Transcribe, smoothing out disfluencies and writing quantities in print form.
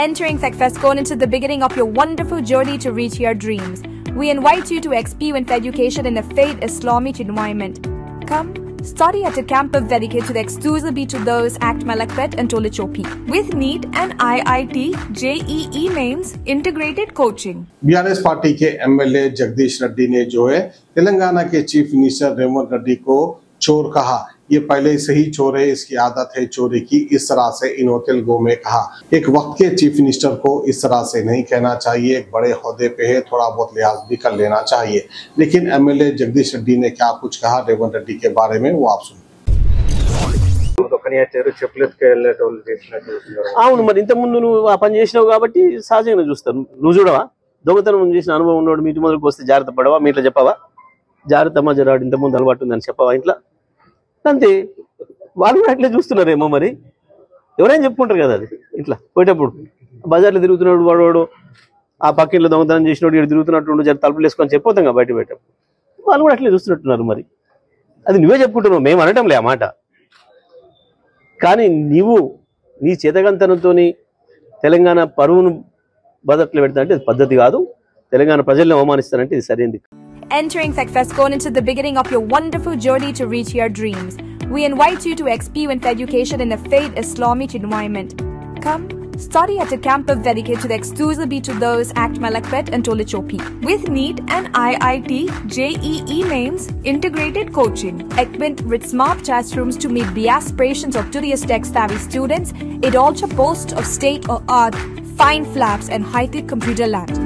Entering SecFestCon into the beginning of your wonderful journey to reach your dreams. We invite you to experience education in a faith Islamic environment. Come, study at a campus dedicated to the exclusively to those Act Malakpet and Tolichopi. With NEET and IIT, JEE mains, integrated coaching. BRS party के MLA Jagdish Reddy ने जो है तेलंगाना के chief minister Revanth Reddy को चोर कहा। ये पहले से ही चोर है, इसकी आदत है चोरी की, इस तरह से इन्होंने तेलुगु में कहा। एक वक्त के चीफ मिनिस्टर को इस तरह से नहीं कहना चाहिए, एक बड़े ओहदे पे है, थोड़ा बहुत लिहाज भी कर लेना चाहिए। लेकिन एमएलए जगदीश रेड्डी ने क्या कुछ कहा रेवंत रेड्डी के बारे में वो आप सुनिए। అవును మరి ఇంత ముందు నువ్వు ఆ పని చేసినావు కాబట్టి సహజంగా చూస్తారు. నువ్వు చూడవా దొంగతనం చేసిన అనుభవం ఉన్నోడు మీ ఇంటి ముందుకు వస్తే జాగ్రత్త పడవా, మీ ఇంట్లో చెప్పవా జాగ్రత్త అమ్మ జరాడు ఇంత ముందు అలవాటు ఉందని చెప్పవా ఇంట్లో? అంతే, వాళ్ళు కూడా అట్లే చూస్తున్నారేమో మరి, ఎవరైనా చెప్పుకుంటారు కదా అది. ఇట్లా పోయేటప్పుడు బజార్లో తిరుగుతున్నాడు వాడు, ఆ పక్కింట్లో దొంగతనం చేసినోడు ఇక్కడ తిరుగుతున్నట్టు జర తలుపులు వేసుకొని చెప్పొద్దాం కదా బయట పెట్టాం. వాళ్ళు కూడా అట్లే చూస్తున్నట్టున్నారు మరి. అది నువ్వే చెప్పుకుంటున్నావు, మేము అనటంలే ఆ మాట. కానీ నీవు నీ చేతగంతనంతో తెలంగాణ పరువును బదట్లో పెడతా అంటే ఇది పద్ధతి కాదు. తెలంగాణ ప్రజల్ని అవమానిస్తానంటే ఇది సరైనది. Entering SecFestCon into the beginning of your wonderful journey to reach your dreams. We invite you to experience education in a faith Islamic environment. Come, study at a campus dedicated to the exclusively to those Act Malakpet and Tolichopi. With NEET and IIT, JEE mains, integrated coaching. Equipped with smart classrooms to meet the aspirations of today's tech-savvy students, it also boasts of state-of-art fine flaps and high-tech computer labs.